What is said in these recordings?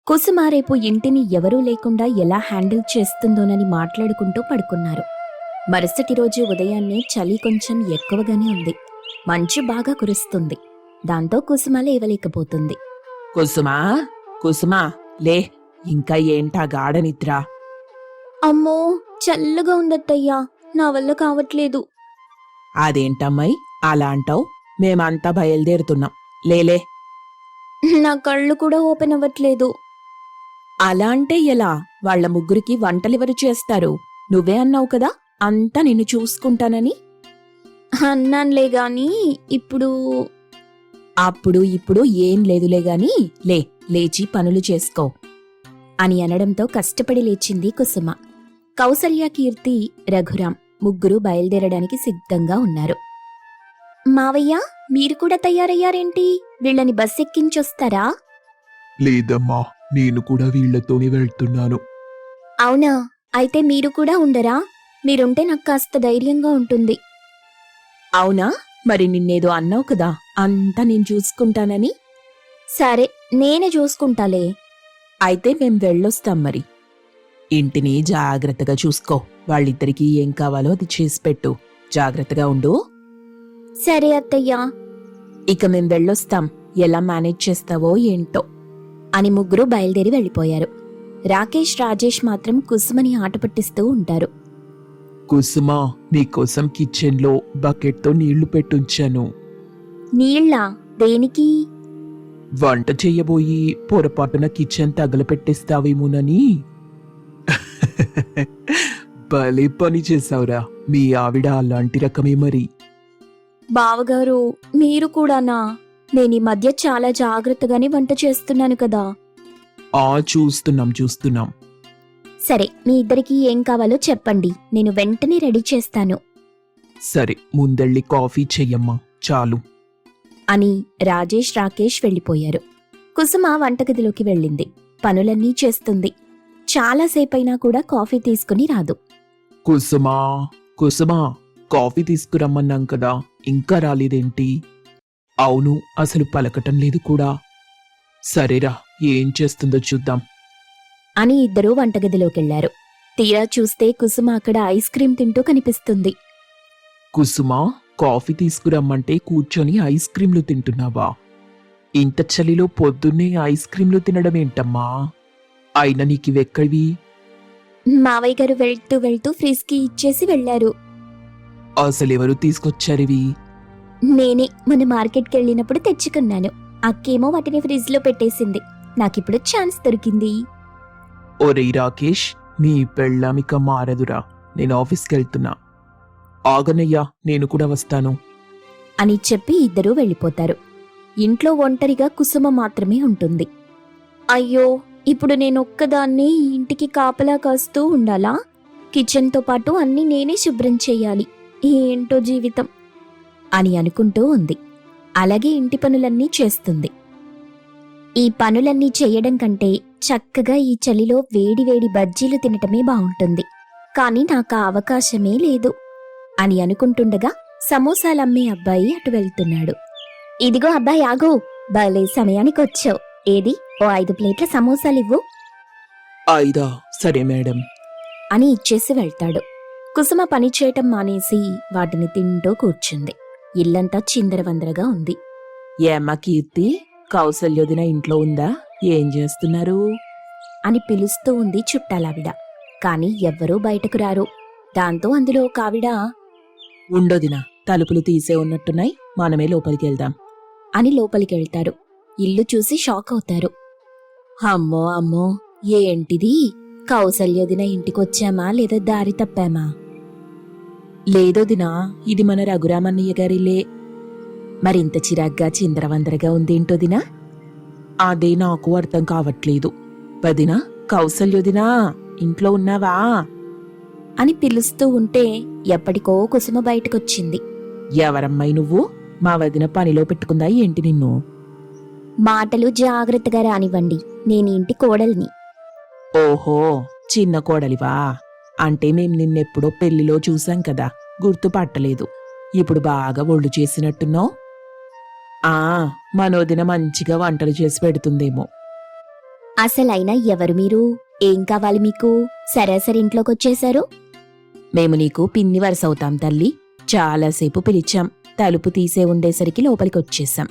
కుసుమ రేపు ఇంటిని ఎవరూ లేకుండా ఎలా హ్యాండిల్ చేస్తుందోనని మాట్లాడుకుంటూ పడుకున్నారు. మరుసటి రోజు ఉదయాన్నే చలి కొంచెం ఎక్కువగానే ఉంది. మంచు బాగా కురుస్తుంది. దాంతో కుసుమ లేవలేకపోతుంది. కుసుమా కుసుమా లే, ఇంకా ఏంటా గాఢ నిద్ర? అమ్మో, చల్లగా ఉందత్తయ్యా, నా వల్ల కావట్లేదు. అదేంటమ్మాయి అలా అంటావు? మేమంతా బయలుదేరుతున్నాం, లేలే. నా కళ్ళు కూడా ఓపెన్ అవ్వట్లేదు. అలా అంటే ఎలా? వాళ్ళ ముగ్గురికి వంటలెవరు చేస్తారు? నువ్వే అన్నావు కదా అంతా నిన్ను చూసుకుంటానని. అన్నానులే గాని ఇప్పుడు ఇప్పుడు ఏం లేదులే గాని లే, లేచి పనులు చేసుకో అని అనడంతో కష్టపడి లేచింది కుసుమ. కౌసల్య, కీర్తి, రఘురాం ముగ్గురు బయలుదేరడానికి సిద్ధంగా ఉన్నారు. మావయ్య, మీరు కూడా తయారయ్యారేంటి? వీళ్ళని బస్ ఎక్కించొస్తారా? లేదమ్మా, నేను కూడా వీళ్లతోనే వెళ్తున్నాను. అవునా? అయితే మీరు కూడా ఉండరా? మీరుంటే నాకు కాస్త ధైర్యంగా ఉంటుంది. అవునా? మరి నిన్నేదో అన్నావు కదా అంతా నేను చూసుకుంటానని. సరే, నేనే చూసుకుంటాలే. అయితే మేం వెళ్ళొస్తాం మరి. ఇంటిని జాగ్రత్తగా చూసుకో. వాళ్ళిద్దరికీ ఏం కావాలో అది చేసి పెట్టు. జాగ్రత్తగా ఉండు. సరే అత్తయ్యా. ఇక మేం వెళ్ళొస్తాం. ఎలా మేనేజ్ చేస్తావో ఏంటో అని ముగ్గురు బయలుదేరి వెళ్ళిపోయారు. రాకేష్, రాజేష్ మాత్రం కుసుమని ఆట పట్టిస్తూ ఉంటారు. కుసుమా, నీకోసం కిచెన్లో బకెట్తో నీళ్లు పెట్టుంచాను. నీళ్ళా? దేనికి? వంట చెయ్యబోయి పొరపాటున కిచెన్ తగలపెట్టేస్తావేమోనని. భలే పని చేసావురా, మీ ఆవిడ అలాంటి రకమే మరి. బావగారు, మీరు కూడానా? నేను ఈ మధ్య చాలా జాగ్రత్తగానే వంట చేస్తున్నాను కదా. చూస్తున్నాం. సరే, మీ ఇద్దరికి ఏం కావాలో చెప్పండి, నేను వెంటనే రెడీ చేస్తాను. సరే, ముందెళ్ళి కాఫీ చెయ్యమ్మా, చాలు అని రాజేష్, రాకేష్ వెళ్ళిపోయారు. కుసుమ వంటగదిలోకి వెళ్ళింది. పనులన్నీ చేస్తుంది. చాలాసేపైనా కూడా కాఫీ తీసుకుని రాదు. కుసుమా, కాఫీ తీసుకురమ్మన్నాం కదా, ఇంకా రాలేదేంటి? అవును, అసలు పలకటం లేదు కూడా. సరేరా, ఏం చేస్తుందో చూద్దాం అని ఇద్దరూ వంటగదిలోకెళ్లారు. తీరా చూస్తే కుసుమ అక్కడ ఐస్ క్రీం తింటూ కనిపిస్తుంది. కుసుమా, కాఫీ తీసుకురమ్మంటే కూర్చొని ఐస్ క్రీంలు తింటున్నావా? ఇంత చలిలో పొద్దున్నే ఐస్ క్రీంలు తినడమేంటమ్మా? అయినా నీకివెక్కడివి? మావయ్య గారు వెళ్తూ వెళ్తూ ఫ్రిజ్కి ఇచ్చేసి వెళ్లారు. అసలెవరు తీసుకొచ్చారివి? నేనే మన మార్కెట్కి వెళ్ళినప్పుడు తెచ్చుకున్నాను. అక్కేమో వాటిని ఫ్రిజ్లో పెట్టేసింది. నాకిప్పుడు ఛాన్స్ దొరికింది. ఒరేయ్ రాకేష్, నీ పెళ్ళామిక మారదురా. నేను ఆఫీస్కి వెళ్తున్నా. ఆగనయ్యా, నేను కూడా వస్తాను అని చెప్పి ఇద్దరూ వెళ్ళిపోతారు. ఇంట్లో ఒంటరిగా కుసుమ మాత్రమే ఉంటుంది. అయ్యో, ఇప్పుడు నేనొక్కదాన్నే ఈ ఇంటికి కాపలా కాస్తూ ఉండాలా? కిచెన్తో పాటు అన్నీ నేనే శుభ్రం చెయ్యాలి. ఏంటో జీవితం అని అనుకుంటూ ఉంది. అలాగే ఇంటి పనులన్నీ చేస్తుంది. ఈ పనులన్నీ చేయడం కంటే చక్కగా ఈ చలిలో వేడివేడి బజ్జీలు తినటమే బావుంటుంది. కాని నాకు ఆ అవకాశమే లేదు అని అనుకుంటుండగా సమోసాలమ్మే అబ్బాయి అటు వెళ్తున్నాడు. ఇదిగో అబ్బాయి, ఆగు, భలే సమయానికొచ్చావు. ఏది, ఓ 5 ప్లేట్ల సమోసాలివ్వు అయిదా? సరే మేడం అని ఇచ్చేసి వెళ్తాడు. కుసుమ పని చేయటం మానేసి వాటిని తింటూ కూర్చుంది. ఇల్లంతా చిందరవందరగా ఉంది. ఏమ్మా కీర్తి, కౌసల్యోదిన ఇంట్లో ఉందా? ఏం చేస్తున్నారు అని పిలుస్తూ ఉంది చుట్టాలావిడ. కాని ఎవ్వరూ బయటకు రారు. దాంతో అందులో ఒక ఆవిడ, ఉండొదినా, తలుపులు తీసే ఉన్నట్టున్నాయి, మనమే లోపలికెళ్దాం అని లోపలికెళ్తారు. ఇల్లు చూసి షాక్ అవుతారు. అమ్మో అమ్మో, ఏంటిది? కౌసల్యోదిన ఇంటికొచ్చామా లేదా దారి తప్పామా? లేదోదినా, ఇది మన రఘురామన్నయ్య గారిలే. మరింత చిరాగ్గా చిందరవందరగా ఉందేంటోదినా? అదే నాకు అర్థం కావట్లేదు. వదినా, కౌసల్యోదినా, ఇంట్లో ఉన్నావా అని పిలుస్తూ ఉంటే ఎప్పటికో కుసుమ బయటకొచ్చింది. ఎవరమ్మాయి నువ్వు? మా వదిన పనిలో పెట్టుకుందా ఏంటి నిన్ను? మాటలు జాగ్రత్తగా రానివ్వండి, నేను ఇంటి కోడల్ని. ఓహో, చిన్న కోడలివా? అంటే మేం నిన్నెప్పుడో పెళ్లిలో చూసాం కదా, గుర్తుపట్టలేదు. ఇప్పుడు బాగా ఒళ్ళు చేసినట్టున్నావు. మనోదిన మంచిగా వంటలు చేసి పెడుతుందేమో. అసలైనా ఎవరు మీరు? ఏం కావాలి మీకు? సరాసరి ఇంట్లోకొచ్చేశారు. మేము నీకు పిన్ని వరస అవుతాం తల్లి. చాలాసేపు పిలిచాం, తలుపు తీసే ఉండేసరికి లోపలికొచ్చేశాం.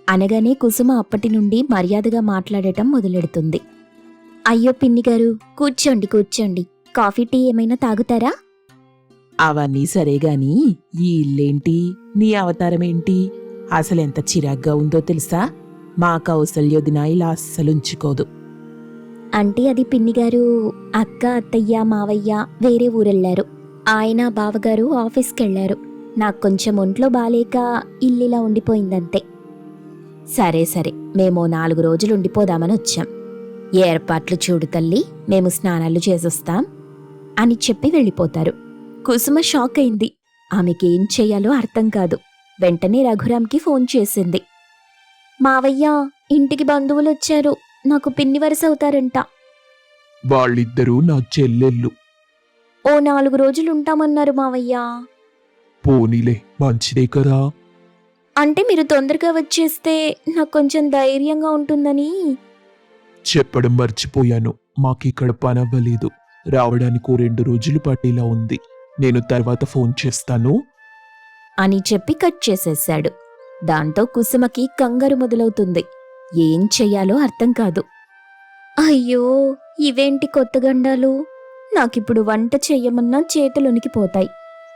అనగానే కుసుమ అప్పటి నుండి మర్యాదగా మాట్లాడటం మొదలెడుతుంది. అయ్యో పిన్నిగారు, కూర్చోండి కూర్చోండి. కాఫీ టీ ఏమైనా తాగుతారా? అవన్నీ సరేగాని ఈ ఇల్లేంటి, నీ అవతారమేంటి, అసలెంత చిరాగ్గా ఉందో తెలుసా? మా కౌసల్యోదిన ఇలా అస్సలుంచుకోదు. అంటే అది పిన్నిగారు, అక్క అత్తయ్య మావయ్య వేరే ఊరెళ్లారు. ఆయన బావగారు ఆఫీస్కెళ్లారు. నాకు కొంచెం ఒంట్లో బాలేక ఇల్లిలా ఉండిపోయిందంతే. సరే సరే, మేము 4 రోజులు ఉండిపోదామని వచ్చాం. ఏర్పాట్లు చూడు తల్లి, మేము స్నానాలు చేసొస్తాం అని చెప్పి వెళ్ళిపోతారు. కుసుమ షాక్ అయింది. ఆమెకేం చెయ్యాలో అర్థం కాదు. వెంటనే రఘురాంకి ఫోన్ చేసింది. మావయ్య, ఇంటికి బంధువులొచ్చారు. నాకు పిన్ని వరస అవుతారంట. వాళ్ళిద్దరూ నా చెల్లెళ్ళు. ఓ 4 రోజులుంటామన్నారు మావయ్య. పోనీలే, మంచిదే కదా. అంటే మీరు తొందరగా వచ్చేస్తే నాకు కొంచెం ధైర్యంగా ఉంటుందని. చెప్పడం మర్చిపోయాను, మాకిక్కడ పనవ్వలేదు. రావడానికి 2 రోజులు పట్టేలా ఉంది. నేను తర్వాత ఫోన్ చేస్తాను అని చెప్పి కట్ చేసేశాడు. దాంతో కుసుమకి కంగారు మొదలవుతుంది. ఏం చెయ్యాలో అర్థం కాదు. అయ్యో, ఇవేంటి కొత్త గండాలు? నాకిప్పుడు వంట చెయ్యమన్నా చేతులోనికి పోతాయి.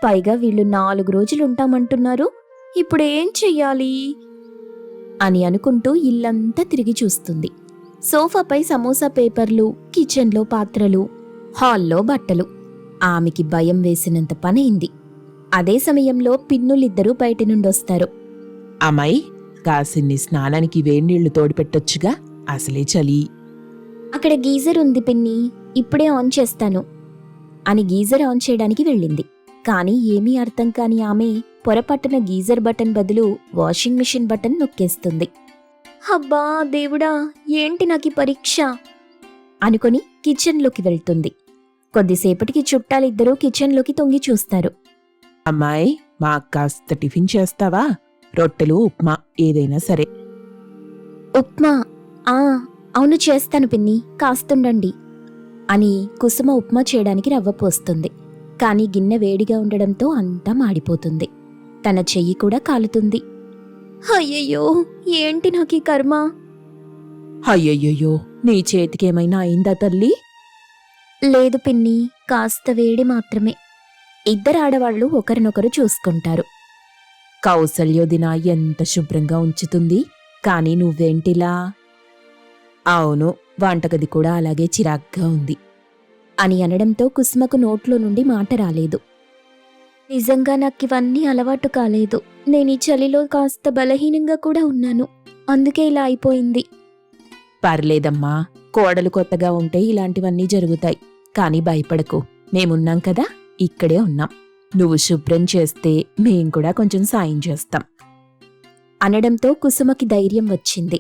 పైగా వీళ్ళు 4 రోజులుంటామంటున్నారు. ఇప్పుడేం చెయ్యాలి అని అనుకుంటూ ఇల్లంతా తిరిగి చూస్తుంది. సోఫాపై సమోసా పేపర్లు, కిచెన్లో పాత్రలు, హాల్లో బట్టలు. ఆమెకి భయం వేసినంత పనైంది. అదే సమయంలో పిన్నులిద్దరూ బయటి నుండొస్తారు. అమ్మాయి, కాసిన్ని స్నానానికి వేడినీళ్లు తోడిపెట్టొచ్చుగా, అసలే చలి. అక్కడ గీజర్ ఉంది పిన్ని, ఇప్పుడే ఆన్ చేస్తాను అని గీజర్ ఆన్ చేయడానికి వెళ్ళింది. కానీ ఏమీ అర్థం కాని ఆమె పొరపట్టున గీజర్ బటన్ బదులు వాషింగ్ మిషన్ బటన్ నొక్కేస్తుంది. అబ్బా దేవుడా, ఏంటి నాకీ పరీక్ష అనుకొని కిచెన్లోకి వెళ్తుంది. కొద్దిసేపటికి చుట్టాలిద్దరూ కిచెన్లోకి తొంగి చూస్తారు. అమ్మాయి, మాకు కాస్త టిఫిన్ చేస్తావా? రొట్టెలు, ఉప్మా ఏదైనా సరే. ఉప్మా? అవును చేస్తాను పిన్ని, కాస్తుండండి అని కుసుమ ఉప్మా చేయడానికి రవ్వ పోస్తుంది. కాని గిన్నె వేడిగా ఉండడంతో అంతా మాడిపోతుంది. తన చెయ్యి కూడా కాలుతుంది. అయ్యయ్యో, ఏంటి నాకీ కర్మ? అయ్యయ్యో, నీ చేతికేమైనా అయిందా తల్లి? లేదు పిన్ని, కాస్త వేడి మాత్రమే. ఇద్దరు ఆడవాళ్లు ఒకరినొకరు చూసుకుంటారు. కౌసల్యోదిన ఎంత శుభ్రంగా ఉంచుతుంది, కాని నువ్వేంటిలా? అవును, వంటగది కూడా అలాగే చిరాగ్గా ఉంది అని అనడంతో కుసుమకు నోట్లో నుండి మాట రాలేదు. నిజంగా నాకివన్నీ అలవాటు కాలేదు. నేను ఈ చలిలో కాస్త బలహీనంగా కూడా ఉన్నాను. అందుకే ఇలా అయిపోయింది. పర్లేదమ్మా, కోడలు కొత్తగా ఉంటే ఇలాంటివన్నీ జరుగుతాయి. కాని భయపడకు, మేమున్నాం కదా, ఇక్కడే ఉన్నాం. నువ్వు శుభ్రం చేస్తే మేం కూడా కొంచెం సాయం చేస్తాం అనడంతో కుసుమకి ధైర్యం వచ్చింది.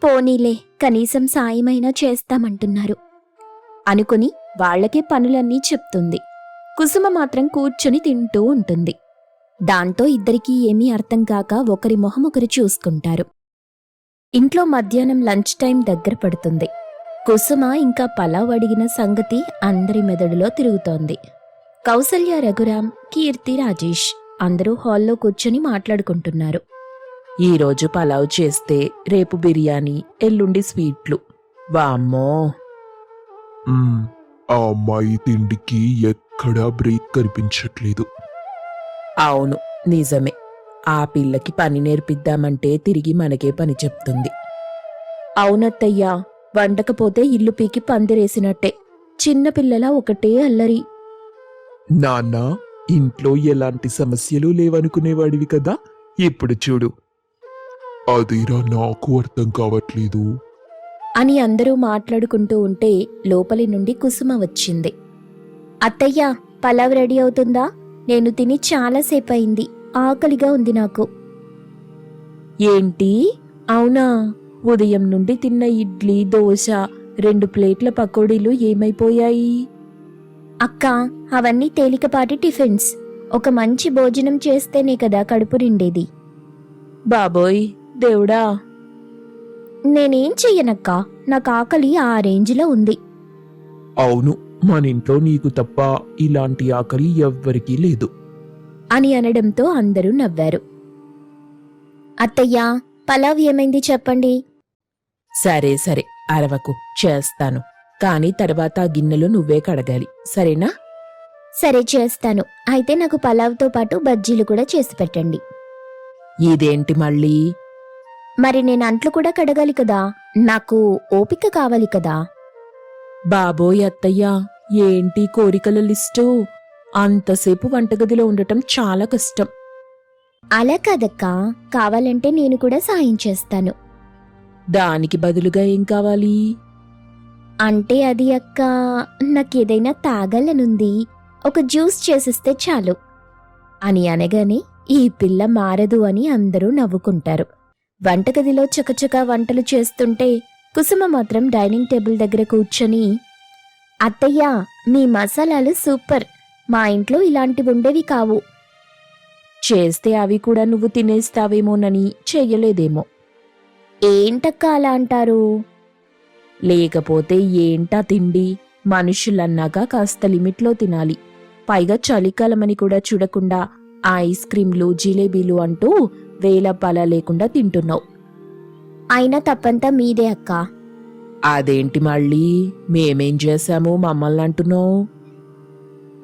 పోనీలే, కనీసం సాయమైనా చేస్తామంటున్నారు అనుకుని వాళ్లకే పనులన్నీ చెప్తుంది. కుసుమ మాత్రం కూర్చుని తింటూ ఉంటుంది. దాంతో ఇద్దరికీ ఏమీ అర్థం కాక ఒకరి మొహం ఒకరు చూసుకుంటారు. ఇంట్లో మధ్యాహ్నం లంచ్ టైం దగ్గర పడుతుంది. కుసుమ ఇంకా పలావ్ అడిగిన సంగతి అందరి మెదడులో తిరుగుతోంది. కౌసల్య, రఘురాం, కీర్తి, రాజేష్ అందరూ హాల్లో కూర్చొని మాట్లాడుకుంటున్నారు. ఈరోజు పలావ్ చేస్తే రేపు బిర్యానీ, ఎల్లుండి స్వీట్లు. వామ్మో! ఆ అమ్మాయి తిండికి ఎక్కడా బ్రేక్ కనిపించట్లేదు. అవును, నిజమే. ఆ పిల్లకి పని నేర్పిద్దామంటే తిరిగి మనకే పని చెప్తుంది. అవునత్తయ్యా, వండకపోతే ఇల్లు పీకి పందిరేసినట్టే. చిన్నపిల్లల ఒకటే అల్లరి. నాన్న, ఇంట్లో ఎలాంటి సమస్యలు లేవనుకునేవాడివి కదా, ఇప్పుడు చూడు. అదేరా నాకు అర్థం కావట్లేదు అని అందరూ మాట్లాడుకుంటూ ఉంటే లోపలి నుండి కుసుమ వచ్చింది. అత్తయ్యా, పలావ్ రెడీ అవుతుందా? నేను తిని చాలాసేపయింది. ఆకలిగా ఉంది నాకు. ఏంటి? అవునా? ఉదయం నుండి తిన్న ఇడ్లీ, దోశ, 2 ప్లేట్ల పకోడీలు ఏమైపోయాయి? అక్క, అవన్నీ తేలికపాటి టిఫిన్స్. ఒక మంచి భోజనం చేస్తేనే కదా కడుపు నిండేది. బాబోయ్ దేవుడా! నేనేం చెయ్యనక్కా, నాకు ఆకలి ఆ రేంజ్లో ఉంది. అవును, మన ఇంట్లో నీకు తప్ప ఇలాంటి ఆకలి ఎవ్వరికీ లేదు. అని అనడంతో అందరూ నవ్వారు. అత్తయ్యా, పలావ్ ఏమైంది చెప్పండి. సరే సరే, అరవకు, చేస్తాను. కానీ తర్వాత ఆ గిన్నెలు నువ్వే కడగాలి, సరేనా? సరే చేస్తాను. అయితే నాకు పలావ్తో పాటు బజ్జీలు కూడా చేసి పెట్టండి. ఇదేంటి మళ్ళీ? మరి నేను అంట్లు కూడా కడగాలి కదా, నాకు ఓపిక కావాలి కదా. బాబోయ్ అత్తయ్యా, ఏంటి కోరికల లిస్టు? అంతసేపు వంటగదిలో ఉండటం చాలా కష్టం. అలా కాదక్కా, కావాలంటే నేను కూడా సాయం చేస్తాను. దానికి బదులుగా ఏం కావాలి? అంటే అది అక్క, నాకేదైనా తాగాలనుంది, ఒక జ్యూస్ చేసిస్తే చాలు. అని అనగానే ఈ పిల్ల మారదు అని అందరూ నవ్వుకుంటారు. వంటగదిలో చకచకా వంటలు చేస్తుంటే కుసుమ మాత్రం డైనింగ్ టేబుల్ దగ్గర కూర్చొని, అత్తయ్యా, మీ మసాలాలు సూపర్, మా ఇంట్లో ఇలాంటివి ఉండేవి కావు. చేస్తే అవి కూడా నువ్వు తినేస్తావేమోనని చెయ్యలేదేమో. ఏంటక్క అలా అంటారు? లేకపోతే ఏంటా తిండి? మనుషులన్నాక కాస్త లిమిట్లో తినాలి. పైగా చలికాలమని కూడా చూడకుండా ఐస్ క్రీంలు, జిలేబీలు అంటూ వేలపాల లేకుండా తింటున్నావు. అయినా తప్పంతా మీదే అక్క. అదేంటి మళ్ళీ? మేమేం చేశాము మమ్మల్ని అంటున్నావు?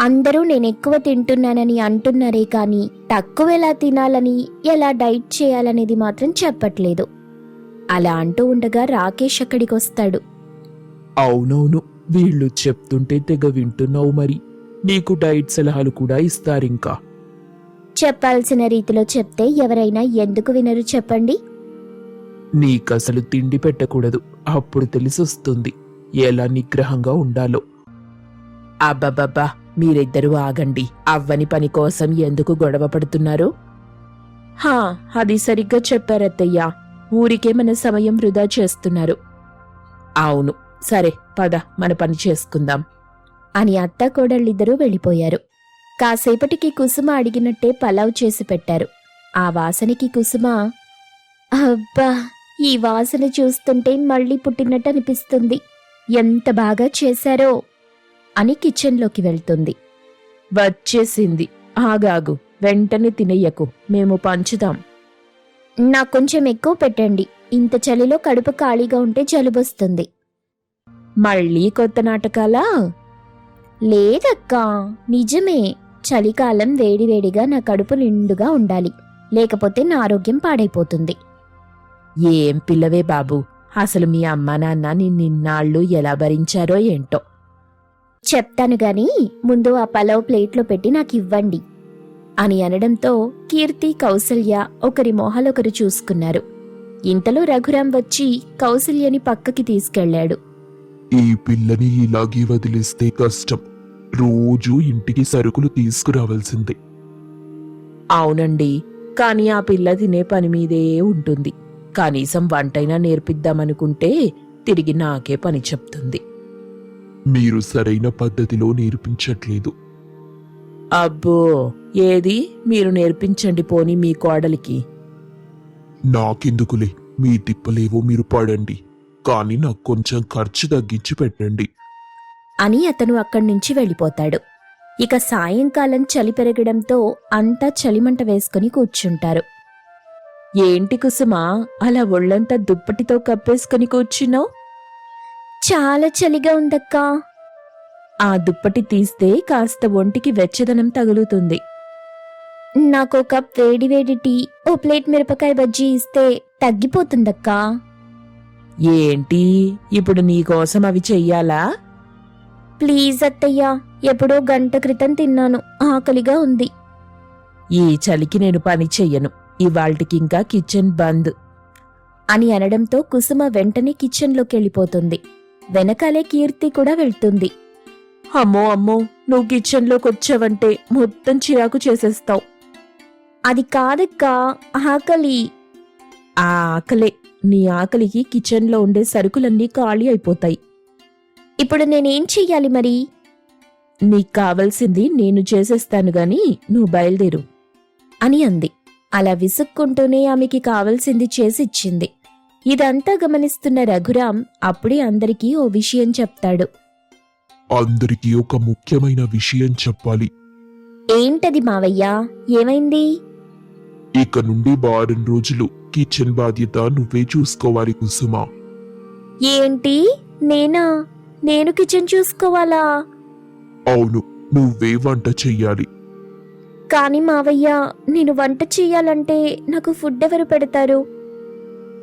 అందరూ నేనెక్కువ తింటున్నానని అంటున్నారే కానీ తక్కువెలా తినాలని, ఎలా డైట్ చేయాలనేది మాత్రం చెప్పట్లేదు. అలా అంటూ ఉండగా రాకేష్ అక్కడికొస్తాడు. అవునవును, వీళ్ళు చెప్తుంటే తెగ వింటున్నావు. మరి నీకు డైట్ సలహాలు కూడా ఇస్తారింకా. చెప్పాల్సిన రీతిలో చెప్తే ఎవరైనా ఎందుకు వినరు చెప్పండి. నీకసలు తిండి పెట్టకూడదు, అప్పుడు తెలిసొస్తుంది ఎలా నిగ్రహంగా ఉండాలో. అబ్బబ్బబ్బా, మీరిద్దరూ ఆగండి. అవ్వని పని కోసం ఎందుకు గొడవ పడుతున్నారు? హా, అది సరిగ్గా చెప్పారత్తయ్యా. ఊరికే మన సమయం వృధా చేస్తున్నారు. అవును, సరే పద, మన పని చేసుకుందాం అని అత్త కోడళ్ళిద్దరూ వెళ్ళిపోయారు. కాసేపటికి కుసుమ అడిగినట్టే పలావ్ చేసి పెట్టారు. ఆ వాసనకి కుసుమ, అబ్బా, ఈ వాసన చూస్తుంటే మళ్ళీ పుట్టినట్టు అనిపిస్తుంది, ఎంత బాగా చేశారో అని కిచెన్లోకి వెళ్తుంది. వచ్చేసింది, ఆగాగు, వెంటనే తినయ్యకు, మేము పంచుదాం. నాకు కొంచెం ఎక్కువ పెట్టండి, ఇంత చలిలో కడుపు ఖాళీగా ఉంటే జలుబొస్తుంది. మళ్ళీ కొత్త నాటకాలా? లేదక్కా, నిజమే. చలికాలం వేడివేడిగా నా కడుపు నిండుగా ఉండాలి, లేకపోతే నా ఆరోగ్యం పాడైపోతుంది. ఏం పిల్లవే బాబు, అసలు మీ అమ్మా నాన్న నిన్నాళ్ళు ఎలా భరించారో ఏంటో. చెప్తాను గాని ముందు ఆ పలావ్ ప్లేట్లో పెట్టి నాకివ్వండి అని అనడంతో కీర్తి, కౌసల్య ఒకరి మొహాలొకరు చూసుకున్నారు. ఇంతలో రఘురాం వచ్చి కౌసల్యని పక్కకి తీసుకెళ్లాడు. ఈ పిల్లని ఇలాగే వదిలేస్తే కష్టం, రోజూ ఇంటికి సరుకులు తీసుకురావాల్సిందే. అవునండి, కానీ ఆ పిల్ల తినే పని మీదే ఉంటుంది. కనీసం వంటైనా నేర్పిద్దామనుకుంటే తిరిగి నాకే పని చెప్తుంది. మీరు సరైన పద్ధతిలో నేర్పించట్లేదు. అబ్బో, ఏది మీరు నేర్పించండి పోని మీ కోడలికి. నాకెందుకులే, మీ తిప్పలేవో మీరు పడండి, కానీ నాకు కొంచెం ఖర్చు తగ్గించి పెట్టండి అని అతను అక్కడ్నుంచి వెళ్ళిపోతాడు. ఇక సాయంకాలం చలి పెరగడంతో అంతా చలిమంట వేసుకుని కూర్చుంటారు. ఏంటి కుసుమా, అలా ఒళ్ళంతా దుప్పటితో కప్పేసుకుని కూర్చున్నావు? చాలా చలిగా ఉందక్కా. ఆ దుప్పటి తీస్తే కాస్త ఒంటికి వెచ్చదనం తగులుతుంది. నాకో కప్ వేడివేడి టీ, ఓ ప్లేట్ మిరపకాయ బజ్జీ ఇస్తే తగ్గిపోతుందక్కా. ఏంటి, ఇప్పుడు నీకోసం అవి చెయ్యాలా? ప్లీజ్ అత్తయ్యా, ఎప్పుడో గంట క్రితం తిన్నాను, ఆకలిగా ఉంది. ఈ చలికి నేను పని చెయ్యను, ఇవాళ్టికింకా కిచెన్ బంద్ అని అనడంతో కుసుమ వెంటనే కిచెన్లోకి వెళ్ళిపోతుంది. వెనకాలే కీర్తి కూడా వెళ్తుంది. అమ్మో అమ్మో, నువ్వు కిచెన్లోకి వచ్చావంటే మొత్తం చిరాకు చేసేస్తావు. అది కాదక్కా, ఆకలి. ఆ ఆకలే, నీ ఆకలికి కిచెన్లో ఉండే సరుకులన్నీ ఖాళీ అయిపోతాయి. ఇప్పుడు నేనేం చెయ్యాలి మరి? నీకు కావలసింది నేను చేసేస్తాను గాని నువ్వు బయలుదేరు అని అంది. అలా విసుక్కుంటూనే ఆమెకి కావలసింది చేసిచ్చింది. ఇదంతా గమనిస్తున్న రఘురాం అప్పుడే అందరికీ ఓ విషయం చెప్తాడు. అందరికీ ఒక ముఖ్యమైన విషయం చెప్పాలి. ఏంటది మావయ్యా? ఏమైంది? ఇక నుండి వారం రోజులు కిచెన్ బాధ్యత నువ్వే చూసుకోవాలి కుసుమా. ఏంటి? నేనా? నేను కిచెన్ చూసుకోవాలా? అవును, నువ్వే వంట చెయ్యాలి. కాని మావయ్య, నేను వంట చెయ్యాలంటే నాకు ఫుడ్ ఎవరు పెడతారు?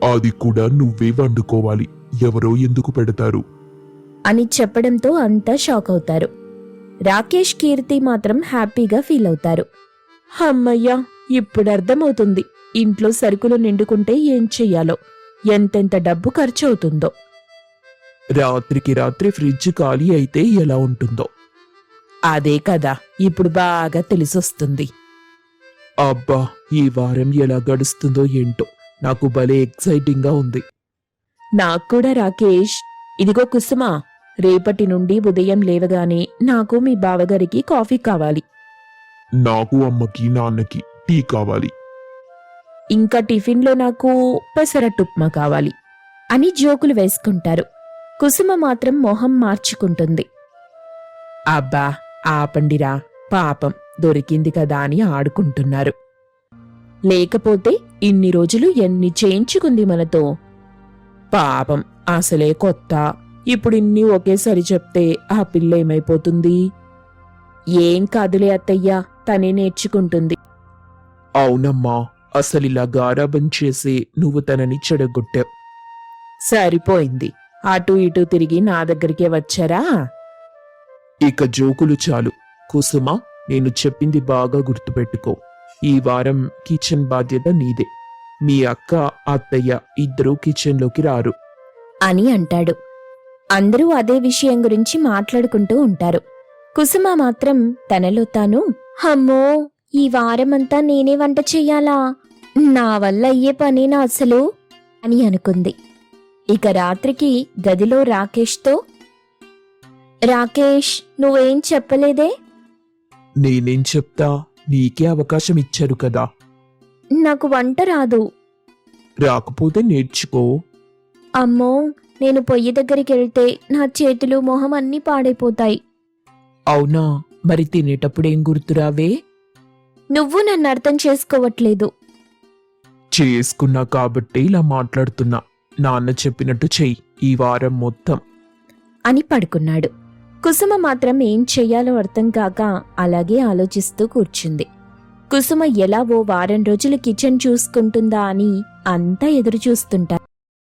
అది కూడా నువ్వే వండుకోవాలి. ఎవరో ఎందుకు పెడతారు? అని చెప్పడంతో అంతా షాక్ అవుతారు. రాకేష్, కీర్తి మాత్రం హ్యాపీగా ఫీల్ అవుతారు. అమ్మయ్యా, ఇప్పుడు అర్థమవుతుంది ఇంట్లో సరుకులు నిండుకుంటే ఏం చెయ్యాలో, ఎంతెంత డబ్బు ఖర్చు అవుతుందో. రాత్రికి రాత్రి ఫ్రిడ్జ్ ఖాళీ అయితే ఎలా ఉంటుందో. అదే కదా ఇప్పుడు బాగా తెలిసొస్తుంది. అబ్బా, ఈ వారం ఎలా గడుస్తుందో ఏంటో, నాకు భలే ఎక్సైటింగ్గా ఉంది. నాకు కూడా రాకేష్. ఇదిగో కుసుమా, రేపటి నుండి ఉదయం లేవగానే నాకు మీ బావగారికి కాఫీ కావాలి. నాకు, అమ్మకి, నాన్నకి టీ కావాలి. ఇంకా టిఫిన్లో నాకు పెసరట్టుప్మా కావాలి అని జోకులు వేసుకుంటారు. కుసుమ మాత్రం మొహం మార్చుకుంటుంది. అబ్బా ఆపండిరా, పాపం దొరికింది కదా అని ఆడుకుంటున్నారు. లేకపోతే ఇన్ని రోజులు ఎన్ని చేయించుకుంది మనతో. పాపం అసలే కొత్త, ఇప్పుడు ఇన్ని ఒకేసారి చెప్తే ఆ పిల్ల ఏమైపోతుంది? ఏం కాదులే అత్తయ్యా, తనే నేర్చుకుంటుంది. అవునమ్మా, అసలిలా గారాబం చేసి నువ్వు తనని చెడగొట్టావు. సరిపోయింది, అటూ ఇటూ తిరిగి నా దగ్గరికే వచ్చారా? ఇక జోకులు చాలు. కుసుమ, నేను చెప్పింది బాగా గుర్తుపెట్టుకో. ఈ వారం కిచెన్ బాధ్యత నీదే. మీ అక్క, అత్తయ్య ఇద్దరూ కిచెన్లోకి రారు అని అంటాడు. అందరూ అదే విషయం గురించి మాట్లాడుకుంటూ ఉంటారు. కుసుమ మాత్రం తనలో తాను, అమ్మో, ఈ వారమంతా నేనే వంట చెయ్యాలా? నా వల్ల అయ్యే పనేనా అసలు అని అనుకుంది. ఇక రాత్రికి గదిలో రాకేష్తో, రాకేష్, నువ్వేం చెప్పలేదే? నేనేం చెప్తా, నీకే అవకాశం ఇచ్చారు కదా. నాకు వంట రాదు. రాకపోతే నేర్చుకో. అమ్మో, నేను పొయ్యి దగ్గరికి వెళ్తే నా చేతులు మొహం అన్నీ పాడైపోతాయి. అవునా, మరి తినేటప్పుడేం గుర్తురావే? నువ్వు నన్ను అర్థం చేసుకోవట్లేదు. చేసుకున్నా కాబట్టే ఇలా మాట్లాడుతున్నా. నాన్న చెప్పినట్టు చెయ్యి ఈ వారం మొత్తం అని పడుకున్నాడు. కుసుమ మాత్రం ఏం చెయ్యాలో అర్థం కాక అలాగే ఆలోచిస్తూ కూర్చుంది. కుసుమ ఎలా ఓ వారం రోజులు కిచెన్ చూసుకుంటుందా అని అంతా ఎదురు చూస్తుంటారు.